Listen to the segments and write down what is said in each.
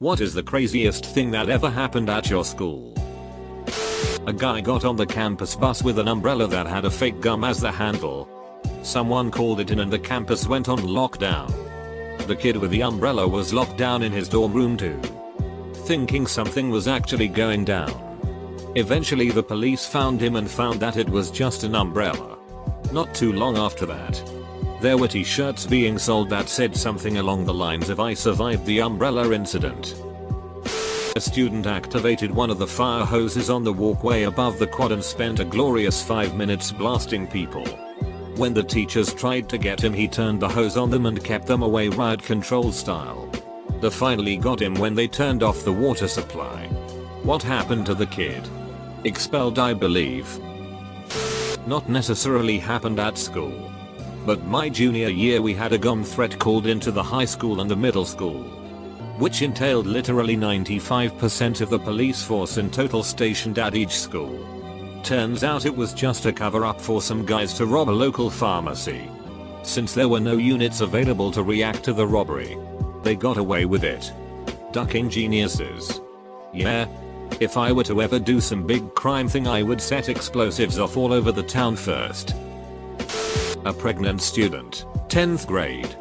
What is the craziest thing that ever happened at your school? A guy got on the campus bus with an umbrella that had a fake gum as the handle. Someone called it in and the campus went on lockdown. The kid with the umbrella was locked down in his dorm room too, thinking something was actually going down. Eventually the police found him and found that it was just an umbrella. Not too long after that, there were t-shirts being sold that said something along the lines of "I survived the umbrella incident." A student activated one of the fire hoses on the walkway above the quad and spent a glorious 5 minutes blasting people. When the teachers tried to get him, he turned the hose on them and kept them away riot control style. They finally got him when they turned off the water supply. What happened to the kid? Expelled, I believe. Not necessarily happened at school. But my junior year we had a gun threat called into the high school and the middle school, which entailed literally 95% of the police force in total stationed at each school. Turns out it was just a cover-up for some guys to rob a local pharmacy. Since there were no units available to react to the robbery, they got away with it. Ducking geniuses. Yeah. If I were to ever do some big crime thing, I would set explosives off all over the town first. A pregnant student, 10th grade,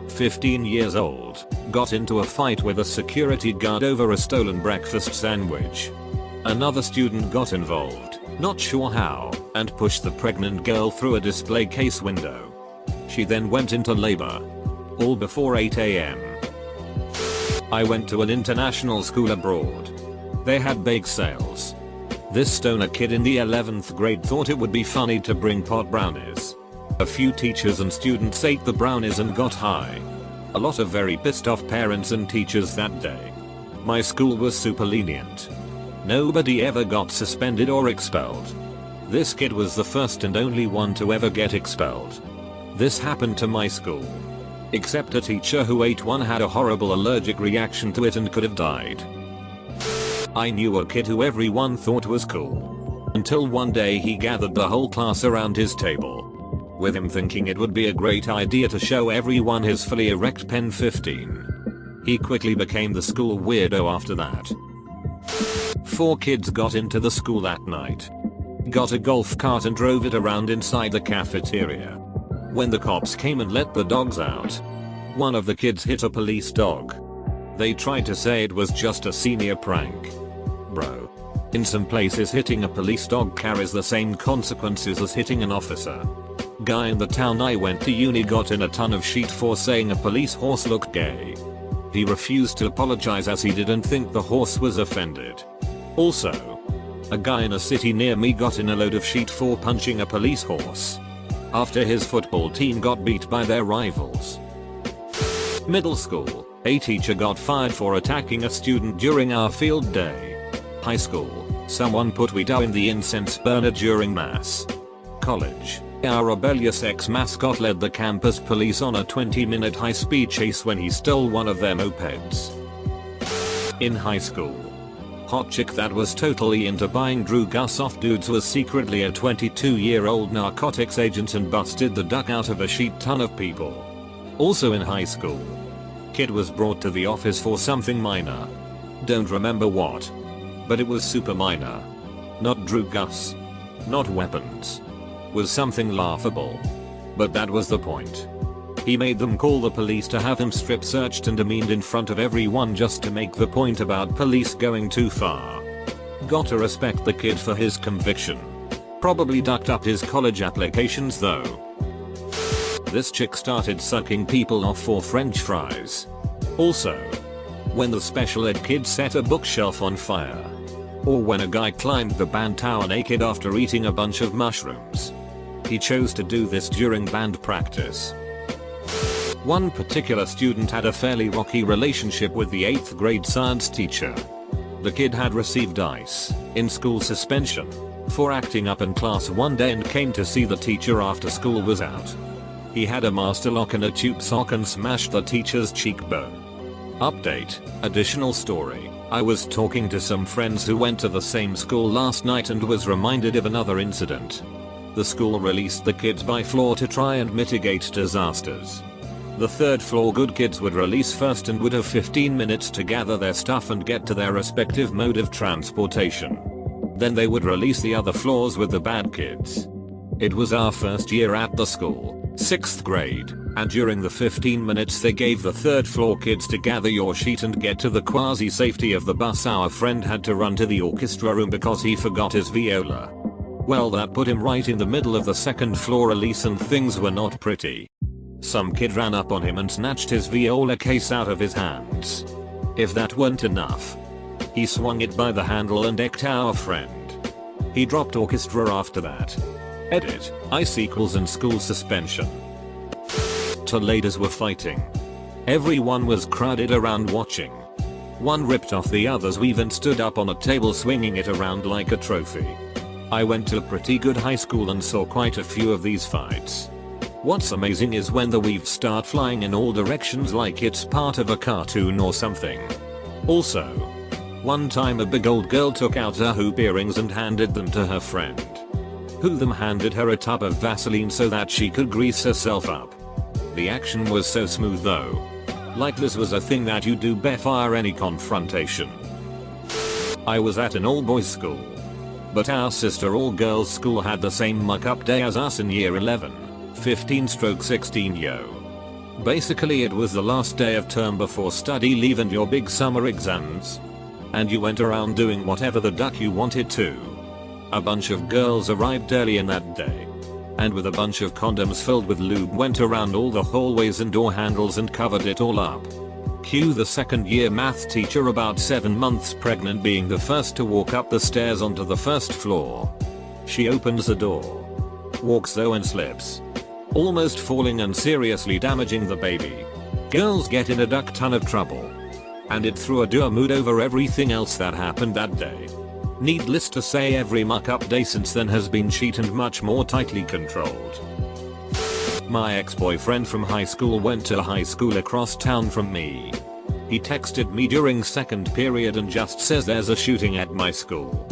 15 years old, got into a fight with a security guard over a stolen breakfast sandwich. Another student got involved, not sure how, and pushed the pregnant girl through a display case window. She then went into labor. All before 8 AM. I went to an international school abroad. They had bake sales. This stoner kid in the 11th grade thought it would be funny to bring pot brownies. A few teachers and students ate the brownies and got high. A lot of very pissed off parents and teachers that day. My school was super lenient. Nobody ever got suspended or expelled. This kid was the first and only one to ever get expelled. This happened to my school. Except a teacher who ate one had a horrible allergic reaction to it and could have died. I knew a kid who everyone thought was cool. Until one day he gathered the whole class around his table, with him thinking it would be a great idea to show everyone his fully erect pen 15. He quickly became the school weirdo after that. 4 kids got into the school that night, got a golf cart and drove it around inside the cafeteria. When the cops came and let the dogs out, one of the kids hit a police dog. They tried to say it was just a senior prank. Bro. In some places hitting a police dog carries the same consequences as hitting an officer. Guy in the town I went to uni got in a ton of shit for saying a police horse looked gay. He refused to apologize as he didn't think the horse was offended. Also, a guy in a city near me got in a load of shit for punching a police horse after his football team got beat by their rivals. Middle school, a teacher got fired for attacking a student during our field day. High school, someone put weed in the incense burner during mass. College, our rebellious ex-mascot led the campus police on a 20-minute high-speed chase when he stole one of their mopeds. In high school, hot chick that was totally into buying Drew Gus off dudes was secretly a 22-year-old narcotics agent and busted the duck out of a shit ton of people. Also in high school, kid was brought to the office for something minor. Don't remember what, but it was super minor. Not Drew Gus, not weapons. Was something laughable. But that was the point. He made them call the police to have him strip searched and demeaned in front of everyone just to make the point about police going too far. Gotta respect the kid for his conviction. Probably ducked up his college applications though. This chick started sucking people off for french fries. Also, when the special ed kid set a bookshelf on fire. Or when a guy climbed the band tower naked after eating a bunch of mushrooms. He chose to do this during band practice. One particular student had a fairly rocky relationship with the 8th grade science teacher. The kid had received ICE, in-school suspension, for acting up in class one day and came to see the teacher after school was out. He had a master lock and a tube sock and smashed the teacher's cheekbone. Update, additional story. I was talking to some friends who went to the same school last night and was reminded of another incident. The school released the kids by floor to try and mitigate disasters. The third floor good kids would release first and would have 15 minutes to gather their stuff and get to their respective mode of transportation. Then they would release the other floors with the bad kids. It was our first year at the school, 6th grade, and during the 15 minutes they gave the third floor kids to gather your sheet and get to the quasi safety of the bus, our friend had to run to the orchestra room because he forgot his viola. Well, that put him right in the middle of the second floor release and things were not pretty. Some kid ran up on him and snatched his viola case out of his hands. If that weren't enough, he swung it by the handle and decked our friend. He dropped orchestra after that. Edit, icicles and school suspension. Two ladies were fighting. Everyone was crowded around watching. One ripped off the other's weave and stood up on a table swinging it around like a trophy. I went to a pretty good high school and saw quite a few of these fights. What's amazing is when the weaves start flying in all directions like it's part of a cartoon or something. Also, one time a big old girl took out her hoop earrings and handed them to her friend, who then handed her a tub of Vaseline so that she could grease herself up. The action was so smooth though. Like this was a thing that you do before any confrontation. I was at an all-boys school, but our sister all-girls school had the same muck-up day as us in year 11, 15/16 yo. Basically it was the last day of term before study leave and your big summer exams. And you went around doing whatever the duck you wanted to. A bunch of girls arrived early in that day, and with a bunch of condoms filled with lube went around all the hallways and door handles and covered it all up. Cue the second year math teacher about 7 months pregnant being the first to walk up the stairs onto the first floor. She opens the door, walks though and slips, almost falling and seriously damaging the baby. Girls get in a duck ton of trouble. And it threw a dour mood over everything else that happened that day. Needless to say, every muck-up day since then has been cheat and much more tightly controlled. My ex-boyfriend from high school went to a high school across town from me. He texted me during second period and just says there's a shooting at my school.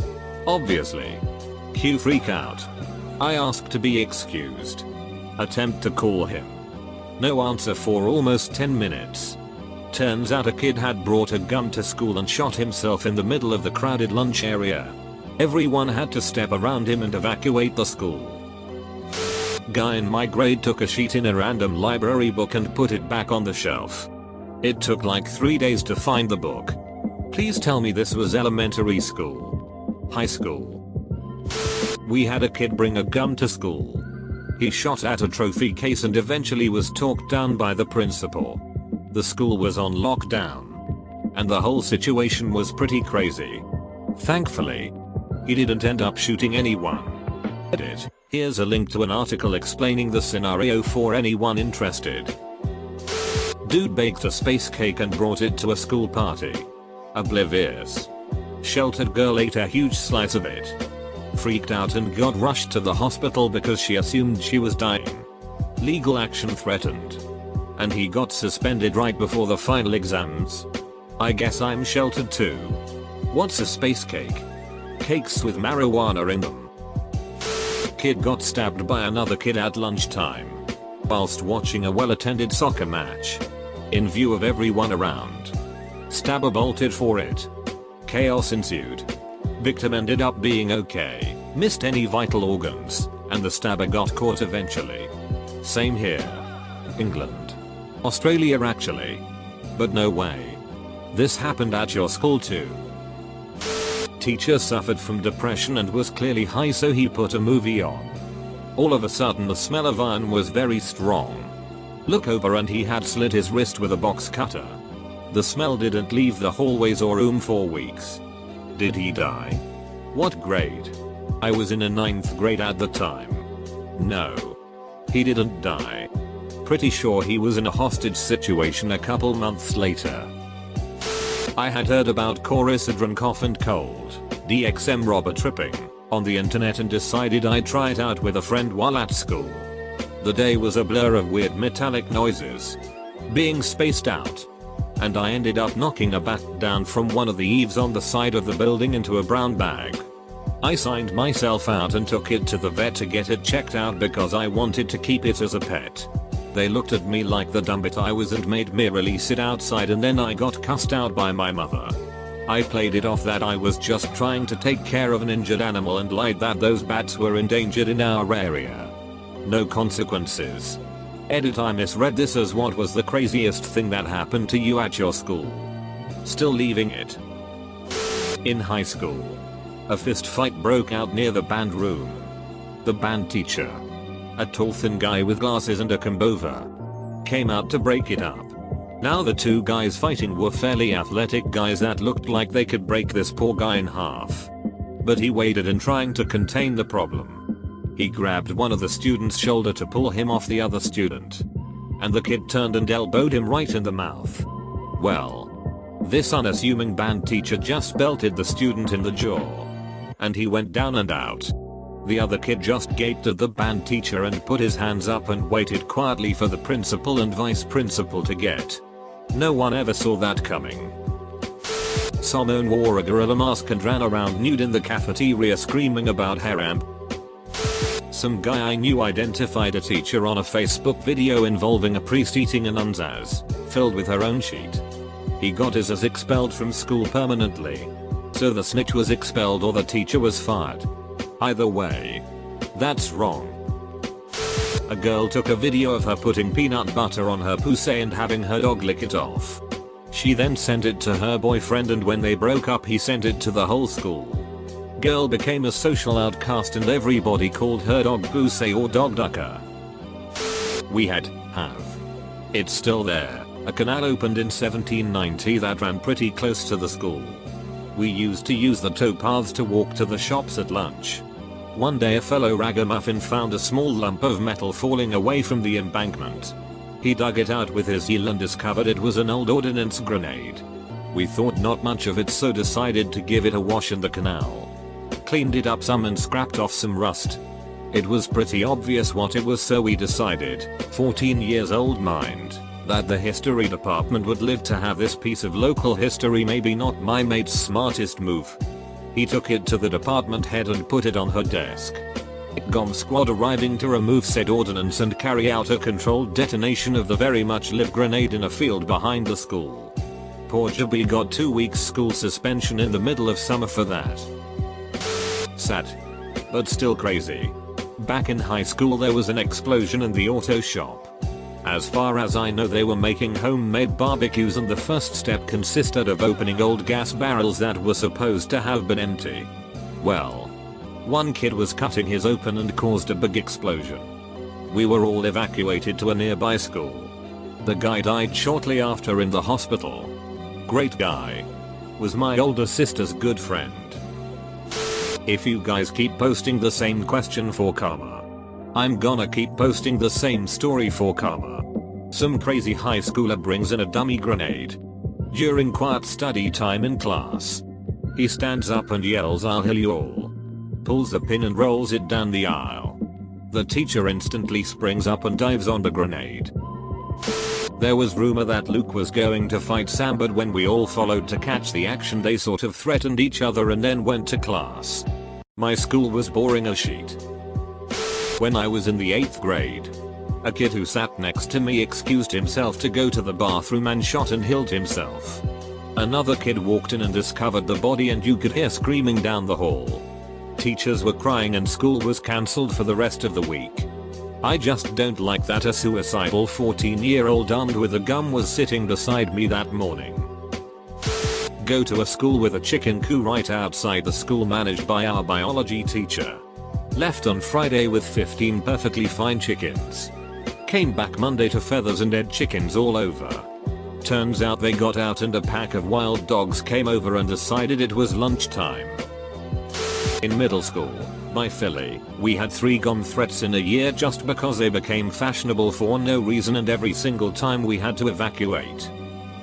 Obviously. Cue freak out. I asked to be excused. Attempt to call him. No answer for almost 10 minutes. Turns out a kid had brought a gun to school and shot himself in the middle of the crowded lunch area. Everyone had to step around him and evacuate the school. Guy in my grade took a sheet in a random library book and put it back on the shelf. It took like 3 days to find the book. Please tell me this was elementary school. High school. We had a kid bring a gun to school. He shot at a trophy case and eventually was talked down by the principal. The school was on lockdown, and the whole situation was pretty crazy. Thankfully, he didn't end up shooting anyone. Edit. Here's a link to an article explaining the scenario for anyone interested. Dude baked a space cake and brought it to a school party. Oblivious. Sheltered girl ate a huge slice of it. Freaked out and got rushed to the hospital because she assumed she was dying. Legal action threatened. And he got suspended right before the final exams. I guess I'm sheltered too. What's a space cake? Cakes with marijuana in them. Kid got stabbed by another kid at lunchtime whilst watching a well-attended soccer match. In view of everyone around. Stabber bolted for it. Chaos ensued. Victim ended up being okay, missed any vital organs, and the stabber got caught eventually. Same here. England. Australia actually. But no way. This happened at your school too. Teacher suffered from depression and was clearly high, so he put a movie on. All of a sudden the smell of iron was very strong. Look over and he had slit his wrist with a box cutter. The smell didn't leave the hallways or room for weeks. Did he die? What grade? I was in a 9th grade at the time. No. He didn't die. Pretty sure he was in a hostage situation a couple months later. I had heard about Coricidrin cough and cold, DXM robber tripping, on the internet and decided I'd try it out with a friend while at school. The day was a blur of weird metallic noises, being spaced out, and I ended up knocking a bat down from one of the eaves on the side of the building into a brown bag. I signed myself out and took it to the vet to get it checked out because I wanted to keep it as a pet. They looked at me like the dumb bit I was and made me release it outside, and then I got cussed out by my mother. I played it off that I was just trying to take care of an injured animal and lied that those bats were endangered in our area. No consequences. Edit: I misread this as what was the craziest thing that happened to you at your school? Still leaving it. In high school, a fist fight broke out near the band room. The band teacher, a tall thin guy with glasses and a comb over, came out to break it up. Now the two guys fighting were fairly athletic guys that looked like they could break this poor guy in half. But he waited in trying to contain the problem. He grabbed one of the student's shoulder to pull him off the other student. And the kid turned and elbowed him right in the mouth. Well, this unassuming band teacher just belted the student in the jaw. And he went down and out. The other kid just gaped at the band teacher and put his hands up and waited quietly for the principal and vice principal to get. No one ever saw that coming. Someone wore a gorilla mask and ran around nude in the cafeteria screaming about haram. Some guy I knew identified a teacher on a Facebook video involving a priest eating an unzaz, filled with her own sheet. He got his ass expelled from school permanently. So the snitch was expelled or the teacher was fired. Either way, that's wrong. A girl took a video of her putting peanut butter on her pussy and having her dog lick it off. She then sent it to her boyfriend, and when they broke up he sent it to the whole school. Girl became a social outcast and everybody called her dog pussy or dog ducker. We have. It's still there. A canal opened in 1790 that ran pretty close to the school. We used to use the towpaths to walk to the shops at lunch. One day a fellow ragamuffin found a small lump of metal falling away from the embankment. He dug it out with his heel and discovered it was an old ordnance grenade. We thought not much of it, so decided to give it a wash in the canal. Cleaned it up some and scrapped off some rust. It was pretty obvious what it was, so we decided, 14 years old mind, that the history department would live to have this piece of local history. Maybe not my mate's smartest move. He took it to the department head and put it on her desk. GOM squad arriving to remove said ordnance and carry out a controlled detonation of the very much lived grenade in a field behind the school. Poor Jabi got 2 weeks school suspension in the middle of summer for that. Sad. But still crazy. Back in high school there was an explosion in the auto shop. As far as I know they were making homemade barbecues, and the first step consisted of opening old gas barrels that were supposed to have been empty. Well, one kid was cutting his open and caused a big explosion. We were all evacuated to a nearby school. The guy died shortly after in the hospital. Great guy. Was my older sister's good friend. If you guys keep posting the same question for karma, I'm gonna keep posting the same story for karma. Some crazy high schooler brings in a dummy grenade. During quiet study time in class, he stands up and yells, "I'll heal you all." Pulls the pin and rolls it down the aisle. The teacher instantly springs up and dives on the grenade. There was rumor that Luke was going to fight Sam, but when we all followed to catch the action they sort of threatened each other and then went to class. My school was boring as shit. When I was in the 8th grade, a kid who sat next to me excused himself to go to the bathroom and shot and killed himself. Another kid walked in and discovered the body, and you could hear screaming down the hall. Teachers were crying and school was cancelled for the rest of the week. I just don't like that a suicidal 14-year-old armed with a gun was sitting beside me that morning. Go to a school with a chicken coop right outside the school managed by our biology teacher. Left on Friday with 15 perfectly fine chickens. Came back Monday to feathers and dead chickens all over. Turns out they got out and a pack of wild dogs came over and decided it was lunchtime. In middle school, by Philly, we had 3 gun threats in a year just because they became fashionable for no reason, and every single time we had to evacuate.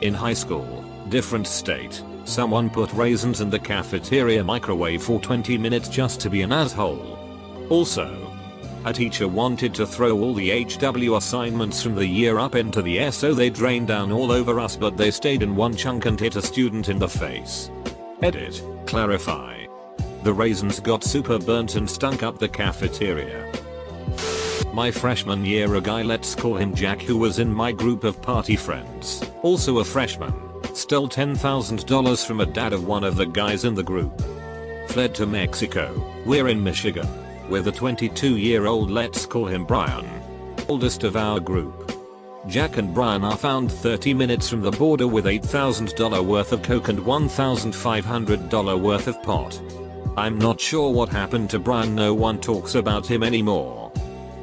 In high school, different state, someone put raisins in the cafeteria microwave for 20 minutes just to be an asshole. Also, a teacher wanted to throw all the HW assignments from the year up into the air, so they drained down all over us, but they stayed in one chunk and hit a student in the face. Edit, clarify. The raisins got super burnt and stunk up the cafeteria. My freshman year, a guy, let's call him Jack, who was in my group of party friends, also a freshman, stole $10,000 from a dad of one of the guys in the group. Fled to Mexico. We're in Michigan. With a 22-year-old, let's call him Brian, oldest of our group. Jack and Brian are found 30 minutes from the border with $8,000 worth of coke and $1,500 worth of pot. I'm not sure what happened to Brian, no one talks about him anymore.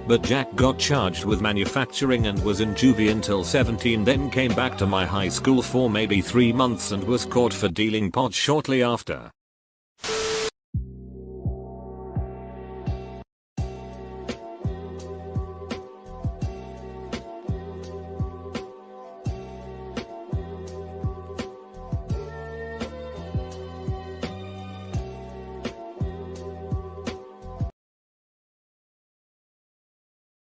But Jack got charged with manufacturing and was in juvie until 17, then came back to my high school for maybe 3 months and was caught for dealing pot shortly after.